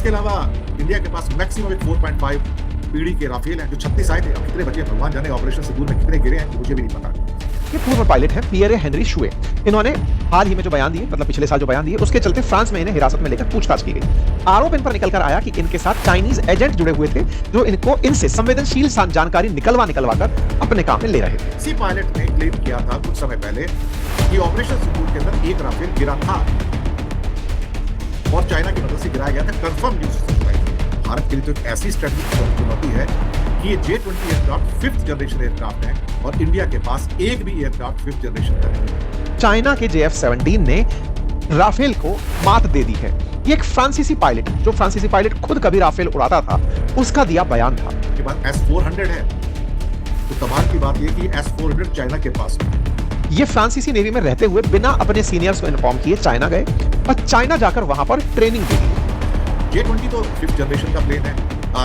इसके अलावा इंडिया के पास मैक्सिमम एक 4.5 पीढ़ी के राफेल हैं जो 36 आए थे। अब कितने बचे भगवान जाने, ऑपरेशन सिंदूर में कितने गिरे हैं मुझे भी नहीं पता। ये पूर्व पायलट हैं पियरे हेनरी शुए। इन्होंने हाल ही में जो बयान दिए, मतलब पिछले साल जो बयान दिए, उसके चलते फ्रांस में इन्हें हिरासत में लेकर पूछताछ की गई। आरोप इन पर निकल कर आया कि इनके साथ चाइनीज एजेंट जुड़े हुए थे जो इनसे संवेदनशील जानकारी निकलवा कर अपने काम में ले रहे थे। इसी पायलट ने क्लेम किया था कुछ समय पहले कि ऑपरेशन सिंदूर के अंदर एक राफेल गिरा था और चाइना की मदद से गिराया गया था। Confirm news. भारत के लिए तो एक ऐसी स्ट्रेटेजिक चुनौती है कि ये J-20 aircraft 5th generation aircraft है और इंडिया के पास एक भी एयरक्राफ्ट 5th जनरेशन का नहीं है। चाइना के JF-17 ने राफेल को मात दे दी है। ये एक फ्रांसीसी पायलट, जो फ्रांसीसी पायलट खुद कभी राफेल उड़ाता था, उसका दिया बयान था। के बाद S-400 है, तो कमाल की बात यह कि S-400 चाइना के पास है। ये फ्रांसीसी नेवी में रहते हुए बिना अपने सीनियर्स को इन्फॉर्म किए चाइना गए और चाइना जाकर वहां पर ट्रेनिंग दी। J-20 तो 5th जनरेशन का प्लेन है,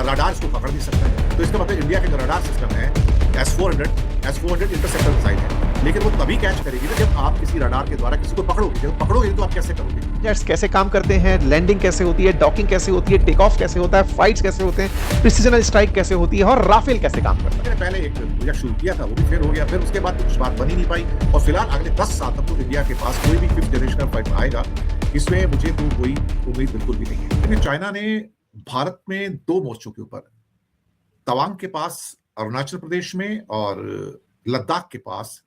रडार इसको पकड़ नहीं सकता है। तो इसका मतलब इंडिया का जो रडार सिस्टम है S-400 इंटरसेप्टर मिसाइल है, लेकिन वो तभी कैच करेगी ना जब आप किसी रडार के द्वारा किसी को पकड़ोगे। जब पकड़ोगे तो आप कैसे करोगे? जेट्स कैसे काम करते हैं, लैंडिंग कैसे होती है, डॉकिंग कैसे होती है, टेक ऑफ कैसे होता है, फाइट्स कैसे होते हैं, प्रिसिजनल स्ट्राइक कैसे होती है और राफेल कैसे काम करता है। मैंने पहले एक प्रोजेक्ट शुरू किया था, वो भी फेल हो गया। फिर उसके बाद कुछ बात बनी नहीं पाई और फिलहाल अगले 10 साल तक तो इंडिया के पास कोई भी 5th जनरेशन फाइटर आएगा, इसमें मुझे तो कोई उम्मीद बिल्कुल भी नहीं है। लेकिन चाइना ने भारत में 2 मोर्चों के ऊपर, तवांग के पास अरुणाचल प्रदेश में और लद्दाख के पास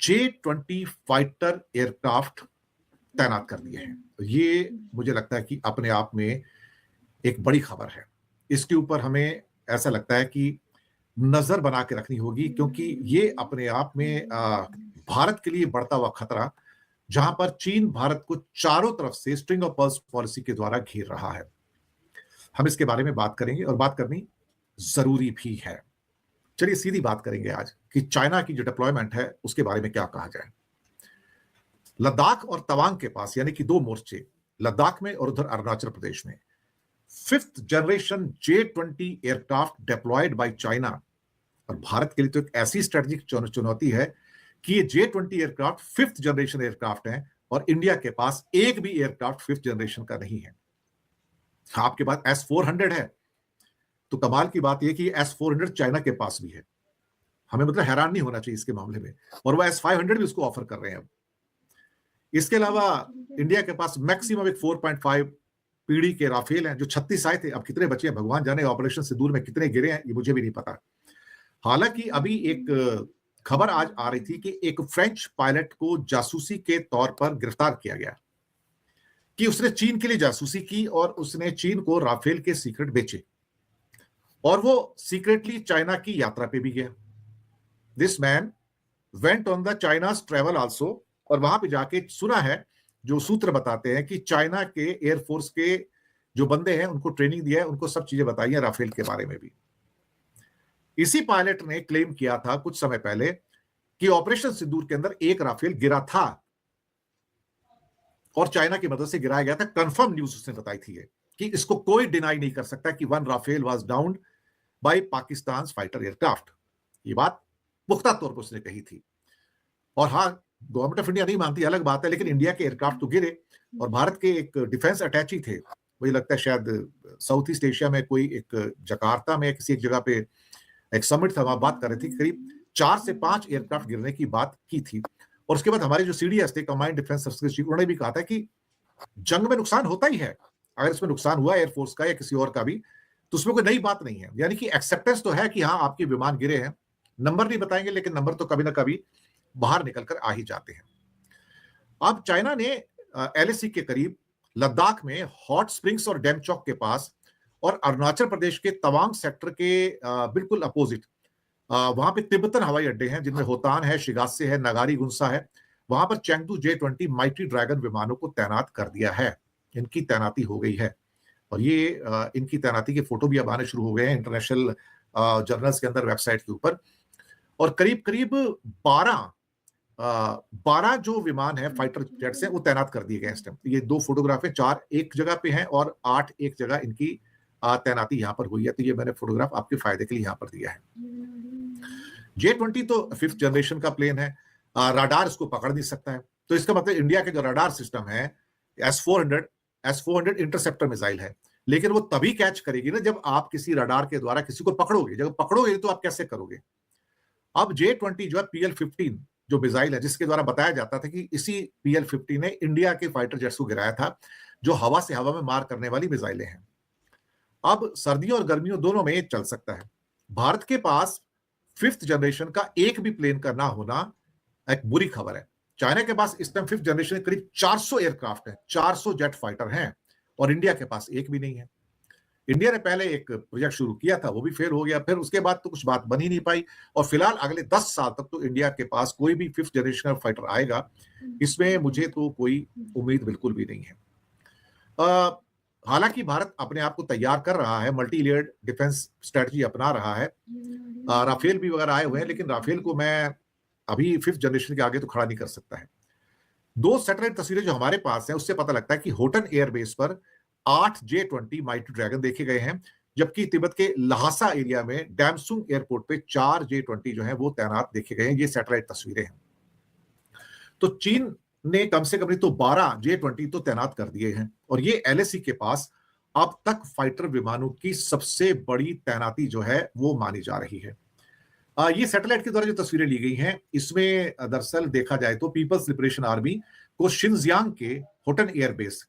J-20 फाइटर एयरक्राफ्ट तैनात कर दिए हैं। ये मुझे लगता है कि अपने आप में एक बड़ी खबर है। इसके ऊपर हमें ऐसा लगता है कि नजर बना के रखनी होगी, क्योंकि ये अपने आप में भारत के लिए बढ़ता हुआ खतरा, जहां पर चीन भारत को चारों तरफ से स्ट्रिंग ऑफ पर्ल्स पॉलिसी के द्वारा घेर रहा है। हम इसके बारे में बात करेंगे और बात करनी जरूरी भी है। चलिए सीधी बात करेंगे आज कि चाइना की जो डिप्लॉयमेंट है उसके बारे में क्या कहा जाए। लद्दाख और तवांग के पास, यानी कि 2 मोर्चे, लद्दाख में और उधर अरुणाचल प्रदेश में 5th generation J-20 aircraft deployed by China. और भारत के लिए तो एक ऐसी स्ट्रेटेजिक चुनौती है कि ये J-20 aircraft 5th generation aircraft हैं और इंडिया के पास एक भी एयरक्राफ्ट 5th जनरेशन का नहीं है। आपके पास S-400 है, तो कमाल की बात यह कि S-400 चाइना के पास भी है। हमें मतलब हैरान नहीं होना चाहिए इसके मामले में, और वो S-500 भी उसको ऑफर कर रहे हैं। इसके अलावा इंडिया के पास मैक्सिमम एक 4.5 पीढ़ी के राफेल हैं जो 36 आए थे। अब कितने बचे हैं भगवान जाने, ऑपरेशन सिंदूर में कितने गिरे हैं ये मुझे भी नहीं पता। हालांकि अभी एक खबर आज आ रही थी कि एक फ्रेंच पायलट को जासूसी के तौर पर गिरफ्तार किया गया कि उसने चीन के लिए जासूसी की और उसने चीन को राफेल के सीक्रेट बेचे और वो सीक्रेटली चाइना की यात्रा पे भी गया। This man went on the चाइना's travel also, और वहां पे जाके सुना है, जो सूत्र बताते हैं कि चाइना के एयरफोर्स के जो बंदे हैं उनको ट्रेनिंग दिया है, उनको सब चीजें बताई है राफेल के बारे में भी। इसी पायलट ने क्लेम किया था कुछ समय पहले कि ऑपरेशन सिंदूर के अंदर एक राफेल गिरा था और चाइना की मदद से गिराया गया था। कंफर्म न्यूज उसने बताई थी कि इसको कोई डिनाई नहीं कर सकता कि 1 Rafale was down by Pakistan fighter aircraft. ये बात पुख्ता तौर पर उसने कही थी। और हाँ, गवर्नमेंट ऑफ इंडिया नहीं मानती, अलग बात है, लेकिन इंडिया के एयरक्राफ्ट तो गिरे। और भारत के एक डिफेंस अटैची थे, मुझे लगता है शायद साउथ ईस्ट एशिया में कोई एक जकार्ता में किसी एक जगह पे एक समिट था, वहां बात कर रहे थे, करीब 4 से 5 एयरक्राफ्ट गिरने की बात की थी। और उसके बाद हमारे जो CDS थे, कमांड डिफेंस सर्विसेज चीफ, उन्होंने भी कहा था कि जंग में नुकसान होता ही है, अगर इसमें नुकसान हुआ एयरफोर्स का या किसी और का भी, तो उसमें कोई नई बात नहीं है। यानी कि एक्सेप्टेंस तो है कि हाँ आपके विमान गिरे हैं, नंबर नहीं बताएंगे, लेकिन नंबर तो कभी ना कभी बाहर निकलकर आ ही जाते हैं। अब चाइना ने LAC के करीब, लद्दाख में हॉट स्प्रिंग्स और डेमचौक के पास और अरुणाचल प्रदेश के तवांग सेक्टर के बिल्कुल अपोजिट, वहां पे तिब्बतन हवाई अड्डे हैं जिनमें होतान है, शिगासे है, नगारी गुंसा है। वहां पर चेंगडू J-20 माइटी ड्रैगन विमानों को तैनात कर दिया है। इनकी तैनाती हो गई है और ये इनकी तैनाती के फोटो भी अब आने शुरू हो गए हैं इंटरनेशनल जर्नल्स के अंदर, वेबसाइट के ऊपर। और करीब करीब 12 जो विमान है फाइटर जेट्स हैं वो तैनात कर दिए गए इस टाइम। ये 2 फोटोग्राफ है, 4 एक जगह पे हैं और 8 एक जगह इनकी तैनाती यहाँ पर हुई है। तो ये मैंने फोटोग्राफ आपके फायदे के लिए यहाँ पर दिया है। J-20 तो 5th जनरेशन का प्लेन है, रडार इसको पकड़ नहीं सकता है। तो इसका मतलब इंडिया के जो रडार सिस्टम है S-400 इंटरसेप्टर मिसाइल है, लेकिन वो तभी कैच करेगी ना जब आप किसी रडार के द्वारा किसी को पकड़ोगे। जब पकड़ोगे तो आप कैसे करोगे? अब J-20 जो है PL-15 जो मिसाइल है, जिसके द्वारा बताया जाता था कि इसी PL-15 ने इंडिया के फाइटर जेट्स को गिराया था, जो हवा से हवा में मार करने वाली मिसाइलें हैं। अब सर्दियों और गर्मियों दोनों में ये चल सकता है। भारत के पास 5th जनरेशन का एक भी प्लेन का ना होना एक बुरी खबर है। चाइना के पास इस टाइम 5th जनरेशन के करीब 400 एयरक्राफ्ट हैं, 400 जेट फाइटर हैं, और इंडिया के पास एक भी नहीं है। इंडिया ने पहले एक प्रोजेक्ट शुरू किया था, वो भी फेल हो गया। फिर उसके बाद तो कुछ बात बन ही नहीं पाई, और फिलहाल अगले 10 साल तक तो इंडिया के पास कोई भी 5th जनरेशन फाइटर आएगा, इसमें मुझे तो कोई उम्मीद बिल्कुल भी नहीं है। हालांकि भारत अपने आप को तैयार कर रहा है, मल्टी लेयर्ड डिफेंस स्ट्रेटजी अपना रहा है। राफेल भी वगैरह आए हुए हैं, लेकिन राफेल को मैं अभी 5th जनरेशन के आगे तो खड़ा नहीं कर सकता है। 2 सैटेलाइट तस्वीरें जो हमारे पास हैं, उससे पता लगता है कि होटन एयरबेस पर 8 J-20 माइटी ड्रैगन देखे गए हैं, जबकि तिब्बत के लहासा एरिया में डैमसुंग एयरपोर्ट पे 4 J-20 जो है वो तैनात देखे गए हैं। ये सैटेलाइट तस्वीरें हैं। तो चीन ने कम से कम नहीं तो 12 J-20 तो तैनात कर दिए हैं, और ये LAC के पास अब तक फाइटर विमानों की सबसे बड़ी तैनाती जो है वो मानी जा रही है। ये सैटेलाइट के द्वारा जो तस्वीरें ली गई हैं, इसमें दरअसल देखा जाए तो पीपल्स लिबरेशन आर्मी को शिनजियांग के होटन एयरबेस,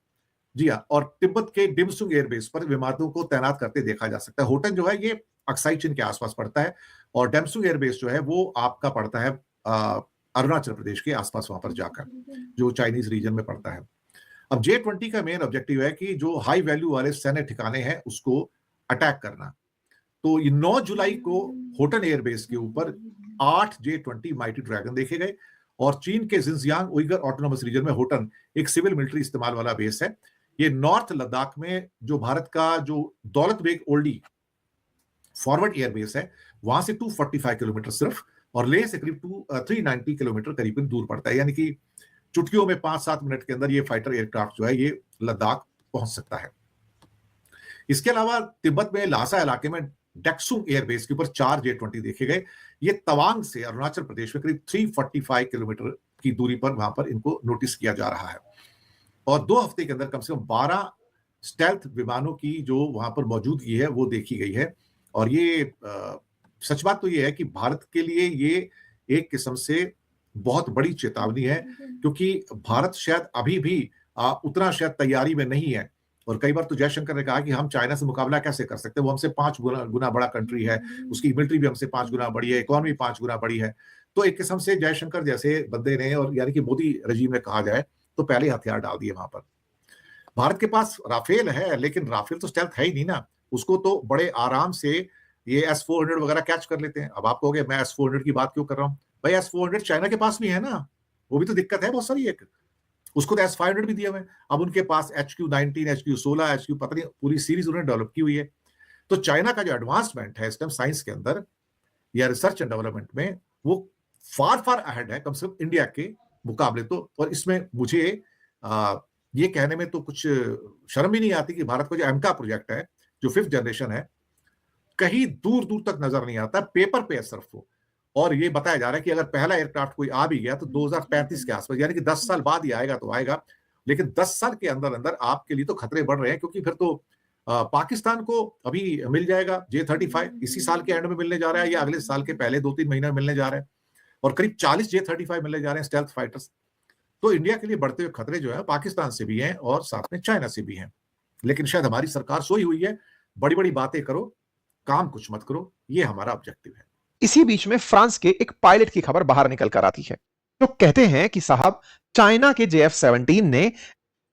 जी हाँ, और तिब्बत के डिमसुंग एयरबेस पर विमानों को तैनात करते देखा जा सकता है। होटन जो है ये अक्साई चीन के आसपास पड़ता है, और डेमसुंग एयरबेस जो है वो आपका पड़ता है अरुणाचल प्रदेश के आसपास, वहां पर जाकर, जो चाइनीज रीजन में पड़ता है। अब J-20 का मेन ऑब्जेक्टिव है कि जो हाई वैल्यू वाले सैन्य ठिकाने हैं उसको अटैक करना। तो 9 जुलाई को होटन एयरबेस के ऊपर 8 J-20 माइटी ड्रैगन देखे गए, और चीन के जिनजियांग उइगर ऑटोनोमस रीजन में होटन एक सिविल मिलिट्री इस्तेमाल वाला बेस है। ये नॉर्थ लद्दाख में जो भारत का जो दौलत बेग ओल्डी फॉरवर्ड एयरबेस है, वहां से 245 किलोमीटर सिर्फ, और लेह से करीब 390 किलोमीटर करीबन दूर पड़ता है। यानी कि चुटकियों में 5-7 मिनट के अंदर ये फाइटर एयरक्राफ्ट जो है ये लद्दाख पहुंच सकता है। इसके अलावा तिब्बत में लासा इलाके में डेक्सुंग एयरबेस के ऊपर 4 J-20 देखे गए। ये तवांग से अरुणाचल प्रदेश में करीब 345 किलोमीटर की दूरी पर वहां पर इनको नोटिस किया जा रहा है, और 2 हफ्ते के अंदर कम से कम 12 स्टेल्थ विमानों की जो वहां पर मौजूदगी है वो देखी गई है। और ये सच बात तो ये है कि भारत के लिए ये एक किस्म से बहुत बड़ी चेतावनी है, क्योंकि भारत शायद अभी भी उतना शायद तैयारी में नहीं है। और कई बार तो जयशंकर ने कहा कि हम चाइना से मुकाबला कैसे कर सकते हैं, वो हमसे 5 गुना बड़ा कंट्री है, उसकी मिलिट्री भी हमसे 5 गुना बड़ी है, इकोनॉमी 5 गुना बड़ी है। तो एक किस्म से जयशंकर जैसे बंदे ने, और यानी कि मोदी रजीम में कहा जाए, तो पहले हथियार डाल दिए वहां पर। भारत के पास राफेल है, लेकिन राफेल तो स्टेल्थ है ही नहीं ना, उसको तो बड़े आराम से ये S-400 वगैरह कैच कर लेते हैं। अब आप कहोगे मैं S-400 की बात क्यों कर रहा हूं? भाई S-400 चाइना के पास भी है ना, वो भी तो दिक्कत है बहुत सारी। एक उसको तो S-500 भी दिया हुआ है। अब उनके पास HQ-19, HQ-16, HQ पता नहीं पूरी सीरीज उन्होंने डेवलप की हुई है। तो चाइना का जो एडवांसमेंट है इस टाइम साइंस के अंदर या रिसर्च एंड डेवलपमेंट में, वो फार अहेड है कम से कम इंडिया के मुकाबले तो। और इसमें मुझे ये कहने में तो कुछ शर्म ही नहीं आती कि भारत का जो एमका प्रोजेक्ट है, जो 5th जनरेशन है, कहीं दूर दूर तक नजर नहीं आता, पेपर पे है सिर्फ वो। और ये बताया जा रहा है कि अगर पहला एयरक्राफ्ट कोई आ भी गया तो 2035 के आसपास, यानी कि 10 साल बाद ही आएगा तो आएगा। लेकिन 10 साल के अंदर अंदर आपके लिए तो खतरे बढ़ रहे हैं, क्योंकि फिर तो पाकिस्तान को अभी मिल जाएगा J-35, इसी साल के एंड में मिलने जा रहा है, या अगले साल के पहले 2-3 महीने में मिलने जा रहा है, और करीब 40 J-35 मिलने जा रहे हैं स्टेल्थ फाइटर्स। तो इंडिया के लिए बढ़ते हुए खतरे जो है पाकिस्तान से भी हैं और साथ में चाइना से भी हैं। लेकिन शायद हमारी सरकार सोई हुई है, बड़ी बड़ी बातें करो, काम कुछ मत करो, ये हमारा ऑब्जेक्टिव है। इसी बीच में फ्रांस के एक पायलट की खबर बाहर निकल कर आती है, जो कहते हैं कि साहब चाइना के JF-17 ने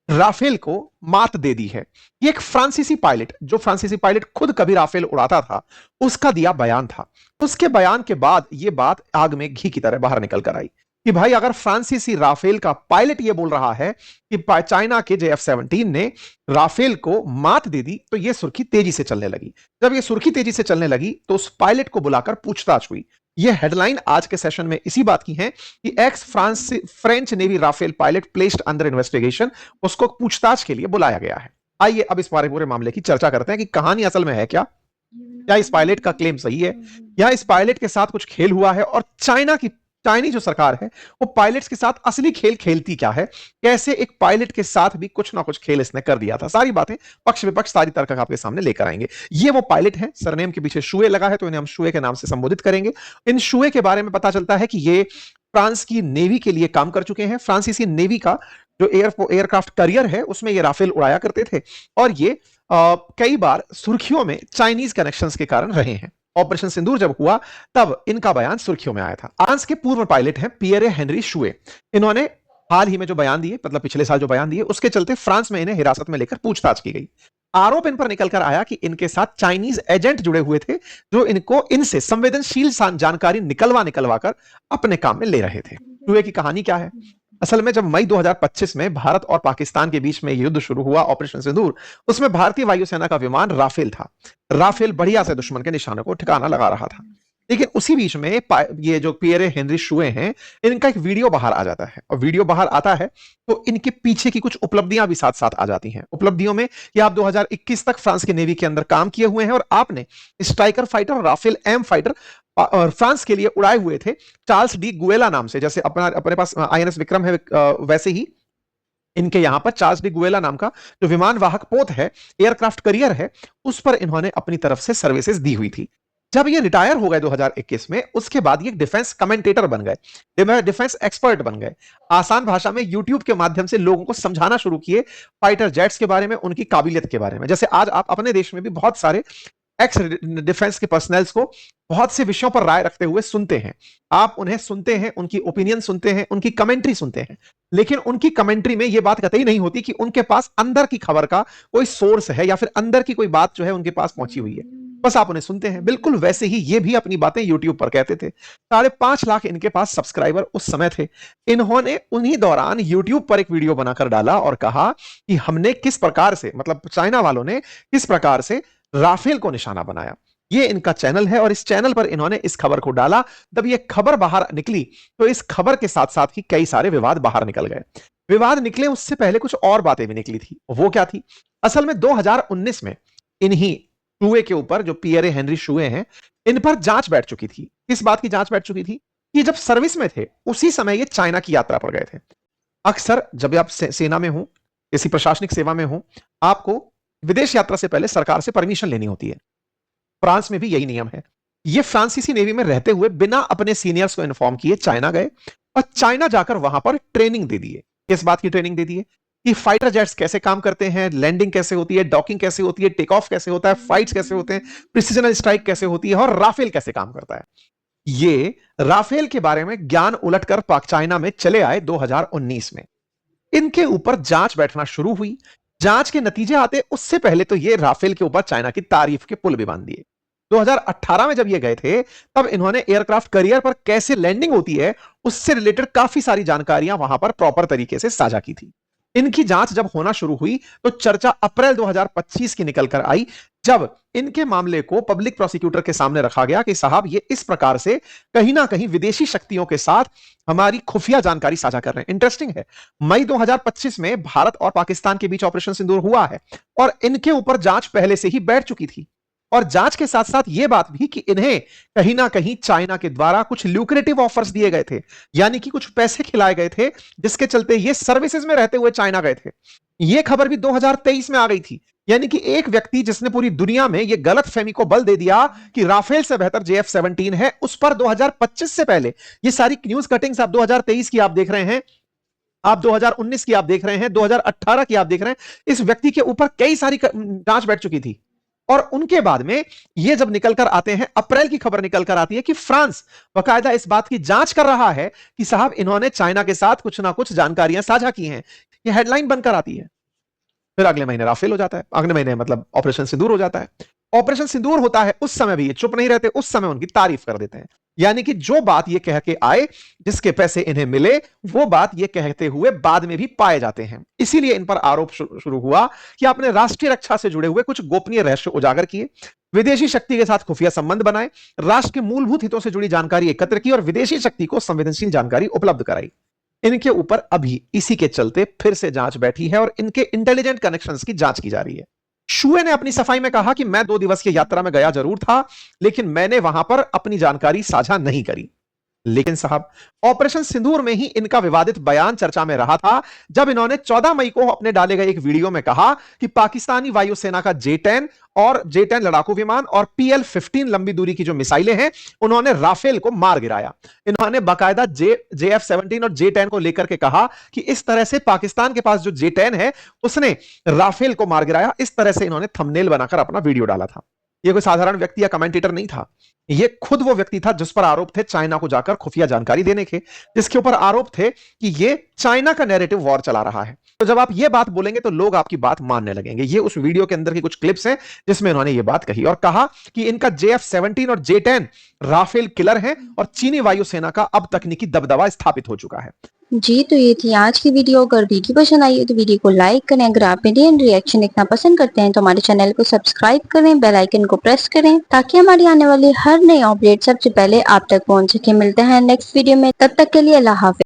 राफेल को मात दे दी है। ये एक फ्रांसीसी पायलट, जो फ्रांसीसी पायलट खुद कभी राफेल उड़ाता था, उसका दिया बयान था। उसके बयान के बाद यह बात आग में घी की तरह बाहर निकल कर आई कि भाई अगर फ्रांसीसी राफेल का पायलट यह बोल रहा है कि चाइना के JF-17 ने राफेल को मात दे दी, तो यह सुर्खी तेजी से चलने लगी। जब यह सुर्खी तेजी से चलने लगी तो उस पायलट को बुलाकर पूछताछ हुई। यह हेडलाइन आज के सेशन में इसी बात की है कि ex French navy Rafale pilot placed under investigation, उसको पूछताछ के लिए बुलाया गया है। आइए अब इस पूरे मामले की चर्चा करते हैं कि कहानी असल में है क्या इस पायलट का क्लेम सही है, या इस पायलट के साथ कुछ खेल हुआ है और चाइना की चाइनीज जो सरकार है वो पायलट्स के साथ असली खेल खेलती क्या है, कैसे एक पायलट के साथ भी कुछ ना कुछ खेल इसने कर दिया था। सारी बातें पक्ष विपक्ष सारी तर्क आपके सामने लेकर आएंगे। ये वो पायलट है, सरनेम के पीछे शुए लगा है तो इन्हें हम शुए के नाम से संबोधित करेंगे। इन शुए के बारे में पता चलता है कि ये फ्रांस की नेवी के लिए काम कर चुके हैं। फ्रांसीसी नेवी का जो एयरक्राफ्ट करियर है उसमें ये राफेल उड़ाया करते थे और ये कई बार सुर्खियों में चाइनीज कनेक्शंस के कारण रहे हैं। ऑपरेशन सिंदूर जब हुआ तब इनका बयान सुर्खियों में आया था। फ्रांस के पूर्व पायलट हैं पियरे हेनरी शुए। इन्होंने हाल ही में जो बयान दिए, मतलब पिछले साल जो बयान दिए, उसके चलते फ्रांस में इन्हें हिरासत में लेकर पूछताछ की गई। आरोप इन पर निकलकर आया कि इनके साथ चाइनीज एजेंट जुड़े हुए थे जो इनसे संवेदनशील जानकारी निकलवा कर अपने काम में ले रहे थे। शुए की कहानी क्या है? असल में जब मई 2025 में भारत और पाकिस्तान के बीच में युद्ध शुरू हुआ ऑपरेशन सिंदूर, उसमें भारतीय वायुसेना का विमान राफेल था। राफेल बढ़िया से दुश्मन के निशानों को ठिकाना लगा रहा था। लेकिन उसी बीच में ये जो पियरे हेनरी शुए हैं, इनका एक वीडियो बाहर आ जाता है और वीडियो बाहर आता है तो इनके पीछे की कुछ उपलब्धियां भी साथ साथ आ जाती हैं। उपलब्धियों में कि आप 2021 तक फ्रांस की नेवी के अंदर काम किए हुए हैं और आपने striker fighter, Rafale M fighter और फ्रांस के लिए उड़ाए हुए थे चार्ल्स डी गुएला नाम से। जैसे अपने पास आईएनएस विक्रम है, वैसे ही इनके यहां पर चार्ल्स डी गुएला नाम का जो विमान वाहक पोत है, एयरक्राफ्ट करियर है, उस पर इन्होंने अपनी तरफ से सर्विसेज दी हुई थी। जब ये रिटायर हो गए 2021 में, उसके बाद ये डिफेंस कमेंटेटर बन गए, डिफेंस एक्सपर्ट बन गए। आसान भाषा में यूट्यूब के माध्यम से लोगों को समझाना शुरू किए फाइटर जेट्स के बारे में, उनकी काबिलियत के बारे में। जैसे आज आप अपने देश में भी बहुत सारे एक्स डिफेंस के पर्सनल्स को बहुत से विषयों पर राय रखते हुए सुनते हैं। आप उन्हें सुनते हैं, उनकी ओपिनियन सुनते हैं, उनकी कमेंट्री सुनते हैं, लेकिन उनकी कमेंट्री में यह बात कतई नहीं होती कि उनके पास अंदर की खबर का कोई सोर्स है या फिर अंदर की कोई बात जो है उनके पास पहुंची हुई है। बस आप उन्हें सुनते हैं। बिल्कुल वैसे ही ये भी अपनी बातें यूट्यूब पर कहते थे। 5.5 लाख इनके पास सब्सक्राइबर उस समय थे। इन्होंने उन्हीं दौरान यूट्यूब पर एक वीडियो बनाकर डाला और कहा कि हमने किस प्रकार से, मतलब चाइना वालों ने किस प्रकार से राफेल को निशाना बनाया। ये इनका चैनल है और इस चैनल पर इन्होंने इस खबर को डाला। जब ये खबर बाहर निकली तो इस खबर के साथ साथ ही कई सारे विवाद बाहर निकल गए। विवाद निकले उससे पहले कुछ और बातें भी निकली थी। वो क्या थी? असल में 2019 में इन्हीं शुए के ऊपर, जो पियरे हेनरी शुए हैं, इन पर जांच बैठ चुकी थी। किस बात की जांच बैठ चुकी थी? कि जब सर्विस में थे उसी समय ये चाइना की यात्रा पर गए थे। अक्सर जब आप सेना में हो, किसी प्रशासनिक सेवा में हो, आपको विदेश यात्रा से पहले सरकार से परमिशन लेनी होती है। फ्रांस में भी यही नियम है। ये फ्रांसीसी नेवी में रहते हुए बिना अपने सीनियर्स को इन्फॉर्म किए चाइना गए और चाइना जाकर वहां पर ट्रेनिंग दे दिए। किस बात की ट्रेनिंग दे दिए? कि फाइटर जेट्स कैसे काम करते हैं, लैंडिंग कैसे होती है, डॉकिंग कैसे होती है, टेक ऑफ कैसे होता है, फाइट्स कैसे होते हैं, प्रिसिजन स्ट्राइक कैसे होती है और राफेल कैसे काम करता है। ये राफेल के बारे में ज्ञान उलटकर पाक चाइना में चले आए 2019 में। इनके ऊपर जांच बैठना शुरू हुई। जांच के नतीजे आते उससे पहले तो ये राफेल के ऊपर चाइना की तारीफ के पुल भी बांध दिए। 2018 में जब ये गए थे तब इन्होंने एयरक्राफ्ट करियर पर कैसे लैंडिंग होती है उससे रिलेटेड काफी सारी जानकारियां वहां पर प्रॉपर तरीके से साझा की थी। इनकी जांच जब होना शुरू हुई तो चर्चा अप्रैल 2025 की निकलकर आई, जब इनके मामले को पब्लिक प्रोसिक्यूटर के सामने रखा गया कि साहब ये इस प्रकार से कहीं ना कहीं विदेशी शक्तियों के साथ हमारी खुफिया जानकारी साझा कर रहे हैं। इंटरेस्टिंग है, मई 2025 में भारत और पाकिस्तान के बीच ऑपरेशन सिंदूर हुआ है और इनके ऊपर जांच पहले से ही बैठ चुकी थी। और जांच के साथ साथ यह बात भी कि इन्हें कहीं ना कहीं चाइना के द्वारा कुछ ल्यूक्रेटिव ऑफर्स दिए गए थे, यानी कि कुछ पैसे खिलाए गए थे, जिसके चलते ये सर्विसेज में रहते हुए चाइना गए थे। यह खबर भी 2023 में आ गई थी। यानी कि एक व्यक्ति जिसने पूरी दुनिया में यह गलतफहमी को बल दे दिया कि राफेल से बेहतर JF-17 है, उस पर 2025 से पहले ये सारी न्यूज कटिंग्स आप 2023 की आप देख रहे हैं, आप 2019 की आप देख रहे हैं, 2018 की आप देख रहे हैं। इस व्यक्ति के ऊपर कई सारी जांच बैठ चुकी थी और उनके बाद में ये जब निकलकर आते हैं, अप्रैल की खबर निकलकर आती है कि फ्रांस बाकायदा इस बात की जांच कर रहा है कि साहब इन्होंने चाइना के साथ कुछ ना कुछ जानकारियां साझा की हैं। ये हेडलाइन बनकर आती है। फिर अगले महीने राफेल हो जाता है, अगले महीने मतलब ऑपरेशन सिंदूर हो जाता है। ऑपरेशन सिंदूर होता है, उस समय भी ये चुप नहीं रहते, उस समय उनकी तारीफ कर देते हैं। यानी कि जो बात ये कह के आए, जिसके पैसे इन्हें मिले, वो बात ये कहते हुए बाद में भी पाए जाते हैं। इसीलिए इन पर आरोप शुरू हुआ कि आपने राष्ट्रीय रक्षा से जुड़े हुए कुछ गोपनीय रहस्य उजागर किए, विदेशी शक्ति के साथ खुफिया संबंध बनाए, राष्ट्र के मूलभूत हितों से जुड़ी जानकारी एकत्र की और विदेशी शक्ति को संवेदनशील जानकारी उपलब्ध कराई। इनके ऊपर अभी इसी के चलते फिर से जांच बैठी है और इनके इंटेलिजेंट कनेक्शंस की जांच की जा रही है। शुए ने अपनी सफाई में कहा कि मैं 2 दिवस की यात्रा में गया जरूर था, लेकिन मैंने वहां पर अपनी जानकारी साझा नहीं करी। लेकिन साहब, ऑपरेशन सिंदूर में ही इनका विवादित बयान चर्चा में रहा था, जब इन्होंने 14 मई को अपने डाले गए एक वीडियो में कहा कि पाकिस्तानी वायुसेना का J-10 और J-10 लड़ाकू विमान और PL-15 लंबी दूरी की जो मिसाइलें हैं, उन्होंने राफेल को मार गिराया। इन्होंने बाकायदा JF-17 और J-10 को लेकर के कहा कि इस तरह से पाकिस्तान के पास जो J-10 है, उसने राफेल को मार गिराया। इस तरह से इन्होंने थंबनेल बनाकर अपना वीडियो डाला था। ये कोई साधारण व्यक्ति या कमेंटेटर नहीं था, ये खुद वो व्यक्ति था जिस पर आरोप थे चाइना को जाकर खुफिया जानकारी देने के, जिसके ऊपर आरोप थे कि ये चाइना का नैरेटिव वॉर चला रहा है। तो जब आप ये बात बोलेंगे तो लोग आपकी बात मानने लगेंगे। ये उस वीडियो के अंदर की कुछ क्लिप्स हैं जिसमें इन्होंने ये बात कही और कहा कि इनका JF-17 और J-10 राफेल किलर है और चीनी वायुसेना का अब तकनीकी दबदबा स्थापित हो चुका है। जी, तो ये थी आज की वीडियो। अगर वीडियो पसंद आई हो तो वीडियो को लाइक करें। अगर आप इंडियन रिएक्शन देखना पसंद करते हैं तो हमारे चैनल को सब्सक्राइब करें, बेल आइकन को प्रेस करें ताकि हमारी आने वाली हर नई अपडेट सबसे पहले आप तक पहुंच सके। मिलते हैं नेक्स्ट वीडियो में, तब तक के लिए अल्लाह हाफिज।